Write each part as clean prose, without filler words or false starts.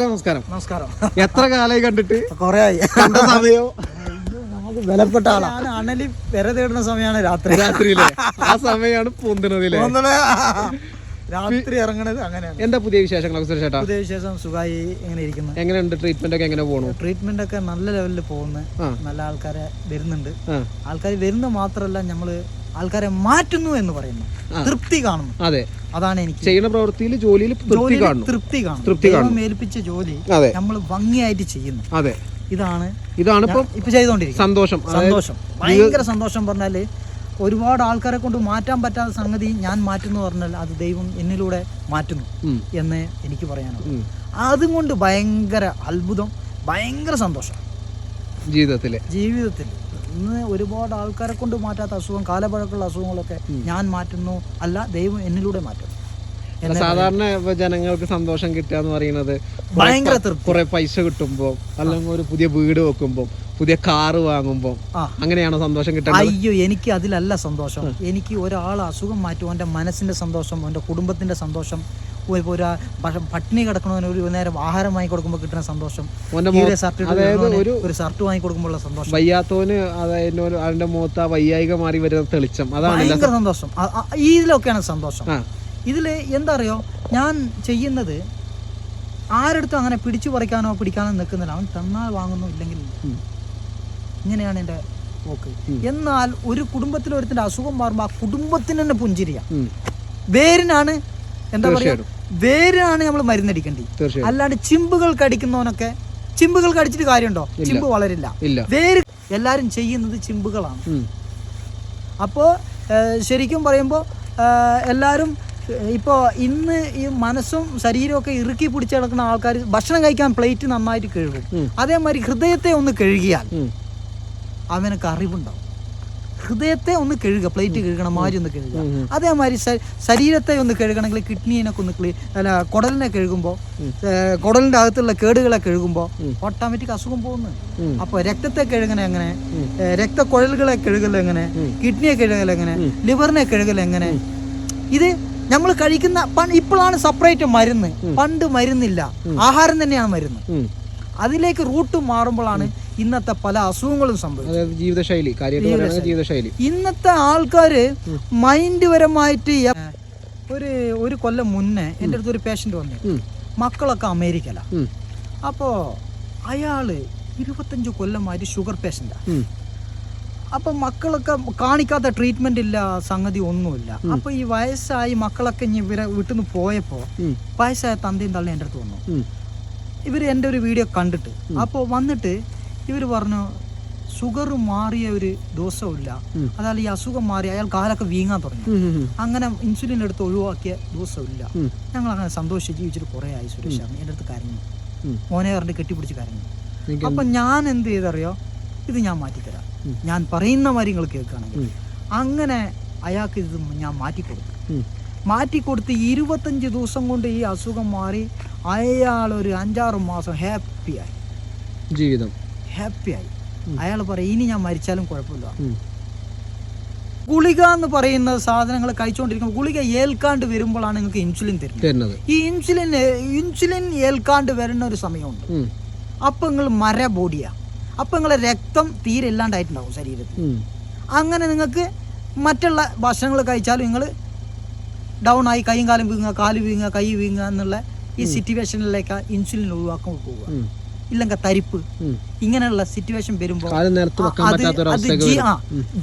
നമസ്കാരം. നമസ്കാരം. എത്ര കാലമായി കണ്ടിട്ട്? കൊറേ ആയി. കണ്ട സമയോ നമുക്ക് വിലപ്പെട്ട ആളാണ്. അണലി പെര തേടുന്ന സമയമാണ് രാത്രിയിലെ ആ സമയമാണ് പൊന്തുന്നതിലെ രാത്രി ഇറങ്ങണത് അങ്ങനെയാണ്. എന്താ പുതിയ വിശേഷങ്ങളൊക്കെ ചേട്ടാ? പുതിയ വിശേഷം സുഖമായി എങ്ങനെ ഇരിക്കുന്നു? എങ്ങനെയുണ്ട് ട്രീറ്റ്മെന്റ് ഒക്കെ? എങ്ങനെ പോകണു? ട്രീറ്റ്മെന്റ് ഒക്കെ നല്ല ലെവലിൽ പോകുന്നു. നല്ല ആൾക്കാരെ വരുന്നുണ്ട്. ആൾക്കാർ വരുന്ന മാത്രല്ല നമ്മള് ആൾക്കാരെ മാറ്റുന്നു എന്ന് പറയുന്നു, തൃപ്തി കാണുന്നു. അതെ, അതാണ് എനിക്ക് ചെയ്യുന്ന പ്രവൃത്തിയിൽ ജോലിയിൽ തൃപ്തി കാണുന്നു. ഏൽപ്പിച്ച ജോലി നമ്മൾ ഭംഗിയായിട്ട് ചെയ്യുന്നു. അതെ, ഇതാണ് ഇപ്പൊ ചെയ്തോണ്ടിരിക്കുന്നത്. സന്തോഷം, ഭയങ്കര സന്തോഷം. പറഞ്ഞാല് ഒരുപാട് ആൾക്കാരെ കൊണ്ട് മാറ്റാൻ പറ്റാത്ത സംഗതി ഞാൻ മാറ്റുന്നു പറഞ്ഞാൽ അത് ദൈവം എന്നിലൂടെ മാറ്റുന്നു എന്ന് എനിക്ക് പറയാനുള്ളൂ. അതുകൊണ്ട് ഭയങ്കര അത്ഭുതം, ഭയങ്കര സന്തോഷം ജീവിതത്തിൽ. ഇന്ന് ഒരുപാട് ആൾക്കാരെ കൊണ്ട് മാറ്റാത്ത അസുഖം, കാലപ്പഴക്കമുള്ള അസുഖങ്ങളൊക്കെ ഞാൻ മാറ്റുന്നു, അല്ല ദൈവം എന്നിലൂടെ മാറ്റുന്നു. സാധാരണ ജനങ്ങൾക്ക് സന്തോഷം കിട്ടുക എന്ന് പറയുന്നത് ഭയങ്കര കുറെ പൈസ കിട്ടുമ്പോ, അല്ലെങ്കിൽ ഒരു പുതിയ വീട് വെക്കുമ്പോ, പുതിയ കാറ് വാങ്ങുമ്പോ, അങ്ങനെയാണോ സന്തോഷം കിട്ടുന്നത്? അയ്യോ, എനിക്ക് അതിലല്ല സന്തോഷം. എനിക്ക് ഒരാൾ അസുഖം മാറ്റും, എൻ്റെ മനസ്സിന്റെ സന്തോഷം, എൻ്റെ കുടുംബത്തിന്റെ സന്തോഷം, ഒരു പട്ടിണി കിടക്കണവന് ഒരു നേരം ആഹാരം വാങ്ങി കൊടുക്കുമ്പോൾ കിട്ടുന്ന സന്തോഷം, ഒരു ഷർട്ട് വാങ്ങി കൊടുക്കുമ്പോഴുള്ള സന്തോഷം, വയ്യാത്തവന് അതിന്റെ മുഖത്ത് ആ വയ്യായിക മാറി വരുന്ന തെളിച്ചം, അതാണ് ഭയങ്കര സന്തോഷം. ഇതിലൊക്കെയാണ് സന്തോഷം. ഇതിൽ എന്താ അറിയോ, ഞാൻ ചെയ്യുന്നത് ആരെടുത്തും അങ്ങനെ പിടിച്ചു പറിക്കാനോ പിടിക്കാനോ നിൽക്കുന്നില്ല. അവൻ തന്നാൽ വാങ്ങുന്നു, ഇല്ലെങ്കിൽ ഇങ്ങനെയാണ് എൻ്റെ പോക്ക്. എന്നാൽ ഒരു കുടുംബത്തിൽ ഒരുത്തിന്റെ അസുഖം മാറുമ്പോൾ ആ കുടുംബത്തിന് തന്നെ പുഞ്ചിരിയാ. വേരിനാണ് എന്താ പറയുക, വേരിനാണ് നമ്മൾ മരുന്നടിക്കേണ്ടത്. അല്ലാണ്ട് ചിമ്പുകൾ കടിക്കുന്നവനൊക്കെ, ചിമ്പുകൾ കടിച്ചിട്ട് കാര്യമുണ്ടോ? ചിമ്പ് വളരില്ല. വേര് എല്ലാരും ചെയ്യുന്നത് ചിമ്പുകളാണ്. അപ്പോൾ ശരിക്കും പറയുമ്പോൾ എല്ലാവരും ഇപ്പോൾ ഇന്ന് ഈ മനസ്സും ശരീരമൊക്കെ ഇറുക്കി പിടിച്ച് കിടക്കുന്ന ആൾക്കാർ ഭക്ഷണം കഴിക്കാൻ പ്ലേറ്റ് നന്നായിട്ട് കഴുകും. അതേമാതിരി ഹൃദയത്തെ ഒന്ന് കഴുകിയാൽ അവനൊക്കെ അറിവുണ്ടാവും. ഹൃദയത്തെ ഒന്ന് കഴുകുക, പ്ലേറ്റ് കഴുകണം, മാരി ഒന്ന് കഴുകുക. അതേമാതിരി ശരീരത്തെ ഒന്ന് കഴുകണമെങ്കിൽ കിഡ്നീനൊക്കെ ഒന്ന് കുടലിനെ കഴുകുമ്പോൾ, കുടലിൻ്റെ അകത്തുള്ള കേടുകളെ കഴുകുമ്പോൾ ഓട്ടോമാറ്റിക് അസുഖം പോകുന്നു. അപ്പോൾ രക്തത്തെ കഴുകണ എങ്ങനെ, രക്തക്കുഴലുകളെ കഴുകലെങ്ങനെ, കിഡ്നിയെ കഴുകലെങ്ങനെ, ലിവറിനെ കഴുകലെങ്ങനെ, ഇത് നമ്മൾ കഴിക്കുന്ന ഇപ്പോഴാണ് സെപ്പറേറ്റ് മരുന്ന്. പണ്ട് മരുന്നില്ല, ആഹാരം തന്നെയാണ് മരുന്ന്. അതിലേക്ക് റൂട്ട് മാറുമ്പോഴാണ് ഇന്നത്തെ പല അസുഖങ്ങളും സംഭവിച്ചത്. ജീവിതശൈലി. ഇന്നത്തെ ആൾക്കാര് മൈൻഡ് പരമായിട്ട് ഒരു കൊല്ലം മുന്നേ എൻ്റെ അടുത്ത് ഒരു പേഷ്യന്റ് വന്നു. മക്കളൊക്കെ അമേരിക്കല. അപ്പോ അയാള് 25 കൊല്ലമായിട്ട് ഷുഗർ പേഷ്യന്റാ. അപ്പൊ മക്കളൊക്കെ കാണിക്കാത്ത ട്രീറ്റ്മെന്റ് ഇല്ല, സംഗതി ഒന്നുമില്ല. അപ്പൊ ഈ വയസ്സായി മക്കളൊക്കെ ഇവരെ വീട്ടിൽ നിന്ന് പോയപ്പോ വയസ്സായ തന്തയും തള്ളയും എൻ്റെ അടുത്ത് വന്നു. ഇവര് എൻ്റെ ഒരു വീഡിയോ കണ്ടിട്ട് അപ്പോൾ വന്നിട്ട് ഇവര് പറഞ്ഞു, ഷുഗർ മാറിയ ഒരു ദിവസമില്ല, അതായത് ഈ അസുഖം മാറി അയാൾ കാലൊക്കെ വീങ്ങാൻ തുടങ്ങി. അങ്ങനെ ഇൻസുലിൻ എടുത്ത് ഒഴിവാക്കിയ ദിവസമില്ല. ഞങ്ങൾ അങ്ങനെ സന്തോഷിച്ച് ജീവിച്ചിട്ട് കുറെ ആയി. സുരേഷാണ് എൻ്റെ അടുത്ത് കരഞ്ഞു, മോനെ പറഞ്ഞിട്ട് കെട്ടിപ്പിടിച്ച് കരഞ്ഞു. അപ്പൊ ഞാൻ എന്ത് ചെയ്തറിയോ, ഇത് ഞാൻ മാറ്റിത്തരാം, ഞാൻ പറയുന്ന മാതിരി നിങ്ങൾ കേൾക്കുകയാണെങ്കിൽ. അങ്ങനെ അയാൾക്ക് ഇത് ഞാൻ മാറ്റിക്കൊടുത്ത് 25 ദിവസം കൊണ്ട് ഈ അസുഖം മാറി. അയാൾ ഒരു 5-6 മാസം ഹാപ്പിയായി. അയാൾ പറയും, ഇനി ഞാൻ മരിച്ചാലും കുഴപ്പമില്ല. ഗുളിക എന്ന് പറയുന്ന സാധനങ്ങൾ കഴിച്ചുകൊണ്ടിരിക്കുമ്പോൾ ഗുളിക ഏൽക്കാണ്ട് വരുമ്പോഴാണ് നിങ്ങൾക്ക് ഇൻസുലിൻ തരുന്നത്. ഈ ഇൻസുലിൻ ഏൽക്കാണ്ട് വരുന്ന ഒരു സമയമുണ്ട്. അപ്പൊ നിങ്ങൾ ബോഡിയാ, അപ്പൊ നിങ്ങളെ രക്തം തീരെ ഇല്ലാണ്ടായിട്ടുണ്ടാവും ശരീരത്തിൽ. അങ്ങനെ നിങ്ങൾക്ക് മറ്റുള്ള ഭക്ഷണങ്ങൾ കഴിച്ചാലും നിങ്ങൾ ഡൗൺ ആയി, കൈയും കാലും വീങ്ങുക, കാല് വീങ്ങുക, കൈ വീങ്ങുക എന്നുള്ള ഈ സിറ്റുവേഷനിലേക്ക് ഇൻസുലിൻ ഒഴിവാക്കാൻ പോവുക. ഇല്ലെങ്കിൽ തരിപ്പ്, ഇങ്ങനെയുള്ള സിറ്റുവേഷൻ വരുമ്പോൾ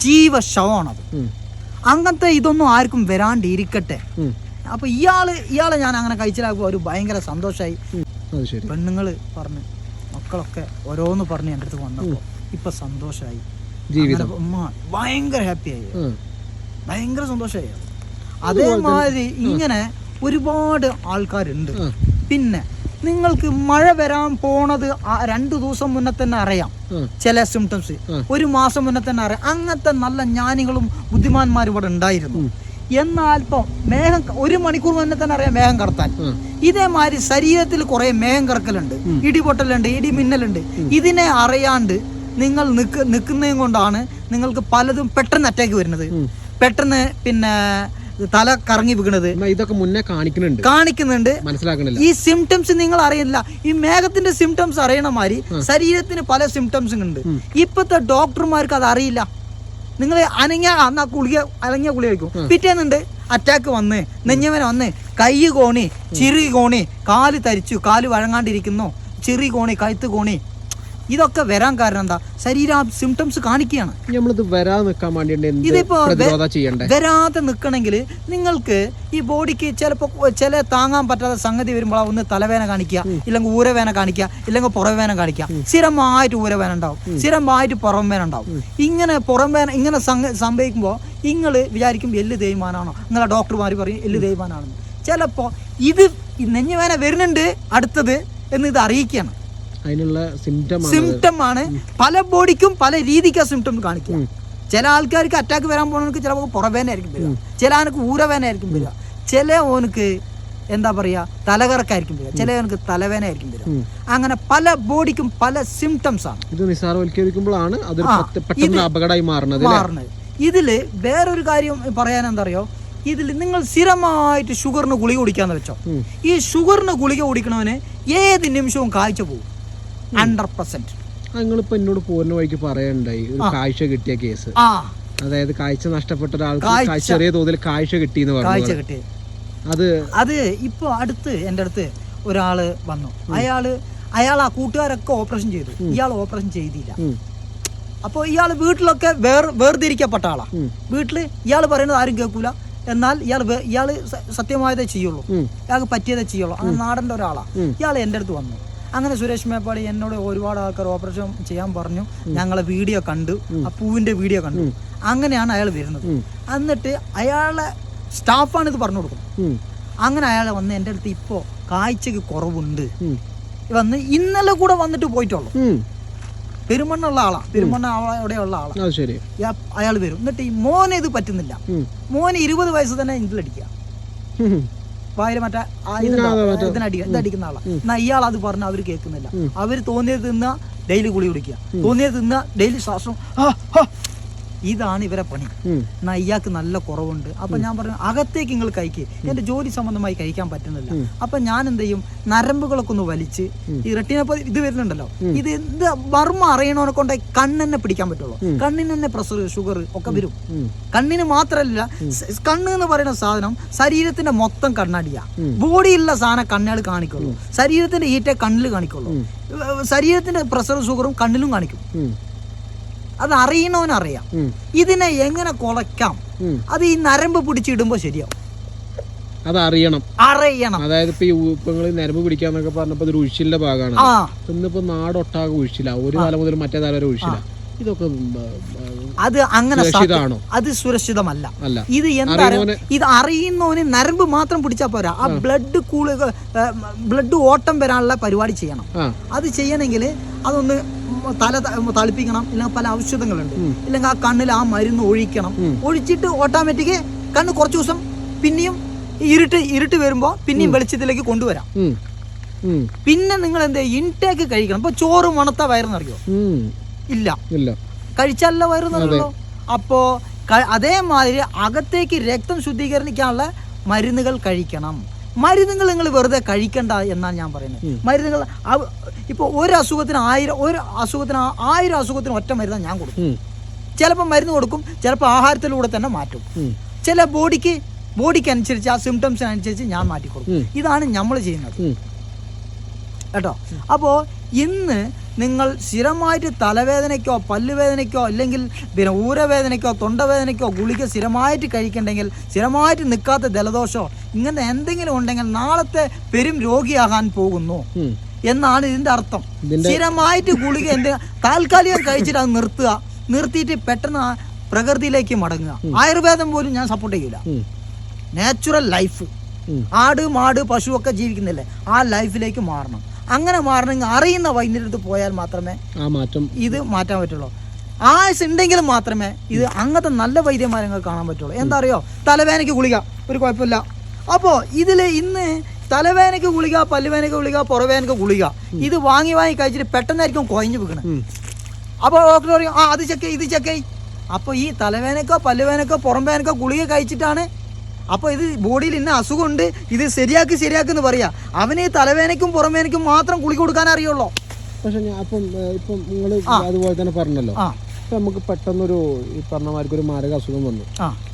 ജീവശവമാണത്. അങ്ങനത്തെ ഇതൊന്നും ആർക്കും വരാണ്ടിരിക്കട്ടെ. അപ്പൊ ഇയാളെ ഞാൻ അങ്ങനെ കഴിച്ചിലാക്കുമ്പോൾ ഒരു ഭയങ്കര സന്തോഷമായി. പെണ്ണുങ്ങള് പറഞ്ഞ്, മക്കളൊക്കെ ഓരോന്ന് പറഞ്ഞ് എൻ്റെ അടുത്ത് വന്നപ്പോൾ ഇപ്പൊ സന്തോഷമായി. ഭയങ്കര ഹാപ്പിയായി, ഭയങ്കര സന്തോഷമായി. അതേമാതിരി ഇങ്ങനെ ഒരുപാട് ആൾക്കാരുണ്ട്. പിന്നെ നിങ്ങൾക്ക് മഴ വരാൻ പോണത് 2 ദിവസം മുന്നേ തന്നെ അറിയാം. ചില സിംറ്റംസ് 1 മാസം മുന്നേ തന്നെ അറിയാം. അങ്ങനത്തെ നല്ല ജ്ഞാനികളും ബുദ്ധിമാന്മാരും ഇവിടെ ഉണ്ടായിരുന്നു. എന്നാൽ ഇപ്പൊ മേഘം 1 മണിക്കൂർ മുന്നേ തന്നെ അറിയാം മേഘം കടത്താൻ. ഇതേമാതിരി ശരീരത്തിൽ കുറെ മേഘം കറക്കലുണ്ട്, ഇടിപൊട്ടലുണ്ട്, ഇടിമിന്നലുണ്ട്. ഇതിനെ അറിയാണ്ട് നിങ്ങൾ നിൽക്കുന്നതും കൊണ്ടാണ് നിങ്ങൾക്ക് പലതും പെട്ടെന്ന് അറ്റാക്ക് വരുന്നത്. പെട്ടെന്ന് പിന്നെ തല കറങ്ങി വീണത്, ഇതൊക്കെ മുന്നേ കാണിക്കുന്നുണ്ട്. മനസ്സിലാക്കണില്ല. ഈ സിംറ്റംസ് നിങ്ങൾ അറിയില്ല. ഈ മേഘത്തിന്റെ സിംറ്റംസ് അറിയണ മാതിരി ശരീരത്തിന് പല സിംറ്റംസും ഉണ്ട്. ഇപ്പത്തെ ഡോക്ടർമാർക്ക് അത് അറിയില്ല. നിങ്ങൾ അനങ്ങിയ ഗുളിക കഴിക്കും, പിറ്റേന്നുണ്ട് അറ്റാക്ക് വന്ന്, നെഞ്ഞവേന വന്ന്, കൈ കോണി, ചിറി കോണി, കാല് തരിച്ചു, കാല് വഴങ്ങാണ്ടിരിക്കുന്നു, ചിറി കോണി, കഴുത്ത് കോണി. ഇതൊക്കെ വരാൻ കാരണം എന്താ? ശരീരം സിംറ്റംസ് കാണിക്കുകയാണ്. ഇതിപ്പോ വരാതെ നിൽക്കണമെങ്കിൽ നിങ്ങൾക്ക് ഈ ബോഡിക്ക് ചിലപ്പോൾ ചില താങ്ങാൻ പറ്റാത്ത സംഗതി വരുമ്പോൾ ഒന്ന് തലവേന കാണിക്കുക, ഇല്ലെങ്കിൽ ഊരവേന കാണിക്കുക, ഇല്ലെങ്കിൽ പുറവേന കാണിക്കുക. സ്ഥിരമായിട്ട് ഊരവേന ഉണ്ടാവും, സ്ഥിരമായിട്ട് പുറം വേന ഉണ്ടാവും. ഇങ്ങനെ പുറം വേന ഇങ്ങനെ സംഭവിക്കുമ്പോൾ നിങ്ങൾ വിചാരിക്കും എല്ല് തേയ്മാനാണോ, നിങ്ങളെ ഡോക്ടർമാർ പറയും എല്ല് തേയ്മാനാണെന്ന്. ചിലപ്പോൾ ഇത് നെഞ്ഞുവേന വരുന്നുണ്ട് അടുത്തത് എന്ന് ഇത് അറിയിക്കുകയാണ്. അതിനുള്ള സിംറ്റം ആണ്. പല ബോഡിക്കും പല രീതിക്കാ സിംറ്റം കാണിക്കും. ചില ആൾക്കാർക്ക് അറ്റാക്ക് വരാൻ പോകുന്നവർക്ക് ചിലപ്പോൾ പുറവേന ആയിരിക്കും വരിക, ചില ആൾക്ക് ഊരവേന ആയിരിക്കും വരിക, ചില ഓനക്ക് എന്താ പറയാ തലകറക്കായിരിക്കും വരിക, ചില ഓനക്ക് തലവേന ആയിരിക്കും വരിക. അങ്ങനെ പല ബോഡിക്കും പല സിംറ്റംസ് ആണ്. ഇത് നിസ്സാരവൽക്കരിക്കുമ്പോഴാണ് അപകടമായി മാറുന്നത്. ഇതില് വേറൊരു കാര്യം പറയാൻ എന്താ അറിയോ, ഇതിൽ നിങ്ങൾ സ്ഥിരമായിട്ട് ഷുഗറിന് ഗുളിക കുടിക്കാന്ന് വെച്ചോ, ഈ ഷുഗറിന് ഗുളിക കുടിക്കണവന് ഏത് നിമിഷവും കാഴ്ച പോകും 100%. നിങ്ങളിപ്പോ എന്നോട് പോകുന്ന വഴിക്ക് പറയണ്ടായി ഒരു കാഴ്ച കിട്ടിയ കേസ്. അതായത് കാഴ്ച നഷ്ടപ്പെട്ട ഒരാൾക്ക് ചെറിയ തോതിൽ കാഴ്ച കിട്ടിയെന്ന് പറഞ്ഞു. അത് ഇപ്പൊ എന്റെ അടുത്ത് ഒരാള് വന്നു. അയാൾ ആ കൂട്ടുകാരൊക്കെ ഓപ്പറേഷൻ ചെയ്തു, ഇയാൾ ഓപ്പറേഷൻ ചെയ്തില്ല. അപ്പൊ ഇയാള് വീട്ടിലൊക്കെ വേർതിരിക്കപ്പെട്ട ആളാ. വീട്ടില് ഇയാള് പറയുന്നത് ആരും കേൾക്കൂല, എന്നാൽ ഇയാള് സത്യമായതേ ചെയ്യുള്ളൂ, ഇയാൾക്ക് പറ്റിയതേ ചെയ്യുള്ളൂ. അങ്ങനെ നാടൻ്റെ ഒരാളാ. ഇയാൾ എൻ്റെ അടുത്ത് വന്നു. അങ്ങനെ സുരേഷ് മേപ്പാടി എന്നോട് ഒരുപാട് ആൾക്കാർ ഓപ്പറേഷൻ ചെയ്യാൻ പറഞ്ഞു. ഞങ്ങളെ വീഡിയോ കണ്ടു, ആ പൂവിന്റെ വീഡിയോ കണ്ടു. അങ്ങനെയാണ് അയാൾ വരുന്നത്. എന്നിട്ട് അയാളെ സ്റ്റാഫാണ് ഇത് പറഞ്ഞു കൊടുക്കുന്നത്. അങ്ങനെ അയാൾ വന്ന് എൻ്റെ അടുത്ത് ഇപ്പോ കാഴ്ചക്ക് കുറവുണ്ട് വന്ന് ഇന്നലെ കൂടെ വന്നിട്ട് പോയിട്ടുള്ളൂ. പെരുമണ്ണുള്ള ആളാ, പെരുമണ്ണ അവിടെയുള്ള ആളാ. അയാൾ വരും. എന്നിട്ട് ഈ മോനെ ഇത് പറ്റുന്നില്ല. മോനെ 20 വയസ്സ് തന്നെ ഇതിലടിക്കുക, വായിൽ മറ്റേ ഇതടിക്കുന്ന ആളാ. എന്നാ ഇയാൾ അത് പറഞ്ഞ അവര് കേൾക്കുന്നില്ല. അവര് തോന്നിയത് തിന്ന ഡെയിലി ഗുളി കുടിക്കുക, തോന്നിയത് തിന്ന ഡെയിലി ശ്വാസം. ഇതാണ് ഇവരെ പണി. എന്നാ ഇയാൾക്ക് നല്ല കുറവുണ്ട്. അപ്പൊ ഞാൻ പറഞ്ഞു അകത്തേക്ക് നിങ്ങൾ കഴിക്കുക, എന്റെ ജോലി സംബന്ധമായി കഴിക്കാൻ പറ്റുന്നില്ല. അപ്പൊ ഞാൻ എന്ത് ചെയ്യും, നരമ്പുകളൊക്കെ ഒന്ന് വലിച്ച് ഈ റെട്ടിനപ്പോ ഇത് വരുന്നുണ്ടല്ലോ, ഇത് എന്ത് മർമ്മം അറിയണവനെ കൊണ്ട് കണ്ണെന്നെ പിടിക്കാൻ പറ്റുള്ളൂ. കണ്ണിന് തന്നെ പ്രഷർ ഷുഗർ ഒക്കെ വരും. കണ്ണിന് മാത്രമല്ല, കണ്ണ് എന്ന് പറയുന്ന സാധനം ശരീരത്തിന്റെ മൊത്തം കണ്ണാടിയാ. ബോഡിയിലുള്ള സാധനം കണ്ണുകൾ കാണിക്കുള്ളൂ, ശരീരത്തിന്റെ ഈറ്റ കണ്ണിൽ കാണിക്കുള്ളൂ. ശരീരത്തിന്റെ പ്രഷർ ഷുഗറും കണ്ണിലും കാണിക്കും. അത് അറിയണവനറിയാം. ഇതിനെ എങ്ങനെ കുളയ്ക്കാം, അത് ഈ നരമ്പ് പിടിച്ചിടുമ്പോ ശരിയാവും. അത് അറിയണം. അതായത് ഇപ്പൊ നരമ്പ് പിടിക്കാന്നൊക്കെ പറഞ്ഞപ്പോ ഒരു ഉഴിച്ചിലിന്റെ ഭാഗമാണ്. ഇന്നിപ്പോ നാടൊട്ടാകെ ഉഴിച്ചില്ല, ഒരു തല മുതൽ മറ്റേ തല വരെ ഉഴിച്ചില്ല. ഇതൊക്കെ അത് അങ്ങനെ അത് സുരക്ഷിതമല്ല. ഇത് എന്താ, ഇത് അറിയുന്നവന് നരമ്പ് മാത്രം പിടിച്ചാൽ പോരാ, ആ ബ്ലഡ് ഓട്ടം വരാനുള്ള പരിപാടി ചെയ്യണം. അത് ചെയ്യണമെങ്കിൽ അതൊന്ന് തല തളിപ്പിക്കണം, ഇല്ലെങ്കിൽ പല ഔഷധങ്ങളുണ്ട്, ഇല്ലെങ്കിൽ ആ കണ്ണിൽ ആ മരുന്ന് ഒഴിക്കണം. ഒഴിച്ചിട്ട് ഓട്ടോമാറ്റിക് കണ്ണ് കുറച്ച് ദിവസം പിന്നെയും ഇരുട്ട് വരുമ്പോ പിന്നെയും വെളിച്ചത്തിലേക്ക് കൊണ്ടുവരാം. പിന്നെ നിങ്ങൾ എന്ത് ഇൻടേക്ക് കഴിക്കണം. ഇപ്പൊ ചോറ് മണത്ത വയറെന്നറിയോ? ഇല്ല, കഴിച്ചാലല്ല വയറെന്നറിയോ? അപ്പോ അതേമാതിരി അകത്തേക്ക് രക്തം ശുദ്ധീകരിക്കാനുള്ള മരുന്നുകൾ കഴിക്കണം. മരുന്നുകൾ നിങ്ങൾ വെറുതെ കഴിക്കണ്ട എന്നാണ് ഞാൻ പറയുന്നത്. മരുന്നുകൾ ഇപ്പോൾ ഒരു അസുഖത്തിന് 1000 അസുഖത്തിന് ഒറ്റ മരുന്നാണ് ഞാൻ കൊടുക്കും. ചിലപ്പോൾ മരുന്ന് കൊടുക്കും, ചിലപ്പോൾ ആഹാരത്തിലൂടെ തന്നെ മാറ്റും. ചില ബോഡിക്ക് അനുസരിച്ച് ആ സിംറ്റംസിനനുസരിച്ച് ഞാൻ മാറ്റി കൊടുക്കും. ഇതാണ് നമ്മൾ ചെയ്യുന്നത് കേട്ടോ. അപ്പോൾ ഇന്ന് നിങ്ങൾ സ്ഥിരമായിട്ട് തലവേദനയ്ക്കോ പല്ലുവേദനയ്ക്കോ അല്ലെങ്കിൽ പിന്നെ ഊരവേദനയ്ക്കോ തൊണ്ടവേദനയ്ക്കോ ഗുളിക സ്ഥിരമായിട്ട് കഴിക്കണ്ടെങ്കിൽ, സ്ഥിരമായിട്ട് നിൽക്കാത്ത ജലദോഷമോ ഇങ്ങനെ എന്തെങ്കിലും ഉണ്ടെങ്കിൽ നാളത്തെ പെരും രോഗിയാകാൻ പോകുന്നു എന്നാണ് ഇതിന്റെ അർത്ഥം. സ്ഥിരമായിട്ട് ഗുളിക താൽക്കാലികം കഴിച്ചിട്ട് അത് നിർത്തിയിട്ട് പെട്ടെന്ന് പ്രകൃതിയിലേക്ക് മടങ്ങുക. ആയുർവേദം പോലും ഞാൻ സപ്പോർട്ട് ചെയ്യൂല. നാച്ചുറൽ ലൈഫ്, ആട് മാട് പശു ഒക്കെ ജീവിക്കുന്നില്ലേ, ആ ലൈഫിലേക്ക് മാറണം. അങ്ങനെ മാറണമെങ്കിൽ അറിയുന്ന വൈദ്യരടുത്ത് പോയാൽ മാത്രമേ ഇത് മാറ്റാൻ പറ്റുള്ളൂ. ആയുസ് ഉണ്ടെങ്കിലും മാത്രമേ ഇത് അങ്ങനത്തെ നല്ല വൈദ്യന്മാരെ കാണാൻ പറ്റുള്ളൂ. എന്താ അറിയോ, തലവേദനയ്ക്ക് ഗുളിക ഒരു കുഴപ്പമില്ല. അപ്പോൾ ഇതില് ഇന്ന് തലവേദനയ്ക്ക് ഗുളിക, പല്ലുവേദനയ്ക്ക് ഗുളിക, പുറവേദനയ്ക്ക് ഗുളിക, ഇത് വാങ്ങി കഴിച്ചിട്ട് പെട്ടെന്നായിരിക്കും കുഴഞ്ഞു വീണത്. അപ്പോൾ ഡോക്ടർ പറയും ഇത് ചെക്ക്. അപ്പോൾ ഈ തലവേദനക്കോ പല്ലുവേദനക്കോ പുറം വേദനക്കോ ഗുളിക കഴിച്ചിട്ടാണ് അപ്പോൾ ഇത് ബോഡിയിൽ ഇന്ന അസുഖമുണ്ട്, ഇത് ശരിയാക്കെന്ന് പറയാ. അവന് തലവേനയ്ക്കും പുറമേനയ്ക്കും മാത്രം ഗുളിക കൊടുക്കാൻ അറിയുള്ളൂ. പക്ഷെ ഇപ്പം നിങ്ങൾ അതുപോലെ തന്നെ പറഞ്ഞല്ലോ, ഇപ്പം നമുക്ക് പെട്ടെന്നൊരു ഈ പറഞ്ഞമാർക്ക് ഒരു മാരക അസുഖം വന്നു,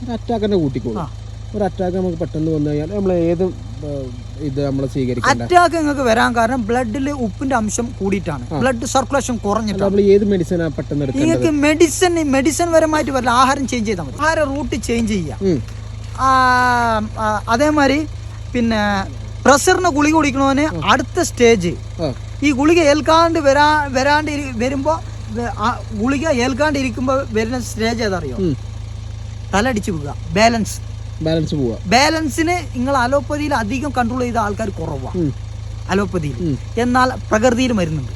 ഒരു അറ്റാക്ക് തന്നെ കൂട്ടിക്കോളും. ഒരു അറ്റാക്ക് നമുക്ക് പെട്ടെന്ന് വന്നു കഴിഞ്ഞാൽ നമ്മൾ ഏത് ഇത് നമ്മൾ സ്വീകരിക്കും? അറ്റാക്ക് നിങ്ങൾക്ക് വരാൻ കാരണം ബ്ലഡിൽ ഉപ്പിന്റെ അംശം കൂടിയിട്ടാണ്, ബ്ലഡ് സർക്കുലേഷൻ കുറഞ്ഞിട്ട്. നമ്മൾ ഏത് മെഡിസിനാണ് പെട്ടെന്ന് എടുക്കുന്നത്? നിങ്ങൾക്ക് മെഡിസിൻ പരമായിട്ട് വരില്ല, ആഹാരം ചേഞ്ച് ചെയ്താൽ മതി. ആഹാര റൂട്ട് ചേഞ്ച് ചെയ്യാം. അതേമാതിരി പിന്നെ പ്രഷറിന് ഗുളിക കുടിക്കണവന് അടുത്ത സ്റ്റേജ് ഈ ഗുളിക ഏൽക്കാണ്ട് വരുമ്പോ ഗുളിക ഏൽക്കാണ്ടിരിക്കുമ്പോ വരുന്ന സ്റ്റേജ് ഏതറിയോ? തലടിച്ചു പോവുക, ബാലൻസിന് നിങ്ങൾ അലോപ്പതിയിൽ അധികം കൺട്രോൾ ചെയ്ത ആൾക്കാർ കുറവാണ് അലോപ്പതിയിൽ. എന്നാൽ പ്രകൃതിയിൽ മരുന്നുണ്ട്,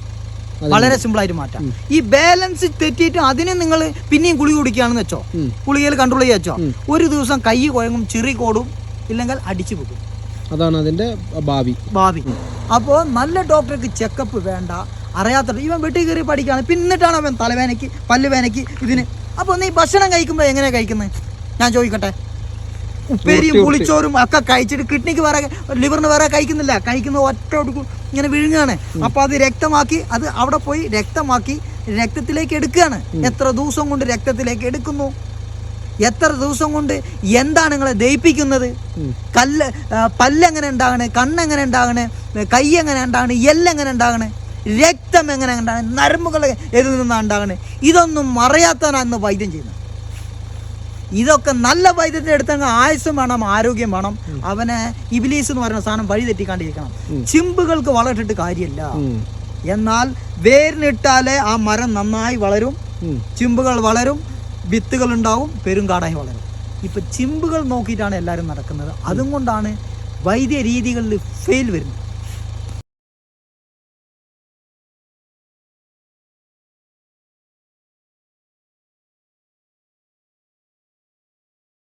വളരെ സിമ്പിളായിട്ട് മാറ്റാം. ഈ ബാലൻസ് തെറ്റിയിട്ട് അതിന് നിങ്ങൾ പിന്നെയും ഗുളിക കുടിക്കുകയാണെന്ന് വെച്ചോ, ഗുളികയിൽ കൺട്രോൾ ചെയ്യാ വെച്ചോ, ഒരു ദിവസം കൈ കുഴങ്ങും, ചെറി കോടും, ഇല്ലെങ്കിൽ അടിച്ചു പോകും. അതാണ് അതിന്റെ ഭാവി. അപ്പോൾ നല്ല ഡോക്ടർക്ക് ചെക്കപ്പ് വേണ്ട. അറിയാത്ത ഇവൻ വെട്ടി കയറി പഠിക്കുകയാണ്, പിന്നിട്ടാണ് അവൻ തലവേനയ്ക്ക് പല്ലുവേനയ്ക്ക് ഇതിന്. അപ്പോൾ നീ ഭക്ഷണം കഴിക്കുമ്പോൾ എങ്ങനെയാണ് കഴിക്കുന്നത്? ഞാൻ ചോദിക്കട്ടെ, ഉപ്പേരിയും പുളിച്ചോറും ഒക്കെ കഴിച്ചിട്ട് കിഡ്നിക്ക് വേറെ ലിവറിന് വേറെ കഴിക്കുന്നില്ല, കഴിക്കുന്ന ഒറ്റ ഇങ്ങനെ വിഴുങ്ങാണ്. അപ്പോൾ അത് രക്തമാക്കി, അത് അവിടെ പോയി രക്തമാക്കി രക്തത്തിലേക്ക് എടുക്കുകയാണ്. എത്ര ദിവസം കൊണ്ട് രക്തത്തിലേക്ക് എടുക്കുന്നു, എത്ര ദിവസം കൊണ്ട് എന്താണ് നിങ്ങളെ ദഹിപ്പിക്കുന്നത്? പല്ലെങ്ങനെ ഉണ്ടാകണേ, കണ്ണെങ്ങനെ ഉണ്ടാകണേ, കൈ എങ്ങനെ ഉണ്ടാകണേ, എല്ലെങ്ങനെ ഉണ്ടാകണേ, രക്തം എങ്ങനെ ഉണ്ടാകണേ, നരമ്പുകൾ എതിൽ നിന്നാണ് ഉണ്ടാകണേ, ഇതൊന്നും അറിയാത്തവനാണ് വൈദ്യം ചെയ്യുന്നത്. ഇതൊക്കെ നല്ല വൈദ്യത്തിന് എടുത്തങ്ങ് ആയുസ്സും വേണം, ആരോഗ്യം വേണം. അവനെ ഇബിലീസ് എന്ന് പറയുന്ന സാധനം വഴി തെറ്റിക്കാണ്ടിരിക്കണം. ചിമ്പുകൾക്ക് വളർത്തിട്ട് കാര്യമില്ല. എന്നാൽ വേരിനിട്ടാലേ ആ മരം നന്നായി വളരും, ചിമ്പുകൾ വളരും, വിത്തുകൾ ഉണ്ടാവും, പെരുങ്കാടായി വളരും. ഇപ്പൊ ചിമ്പുകൾ നോക്കിയിട്ടാണ് എല്ലാവരും നടക്കുന്നത്. അതുകൊണ്ടാണ് വൈദ്യ രീതികളിൽ ഫെയിൽ വരുന്നത്.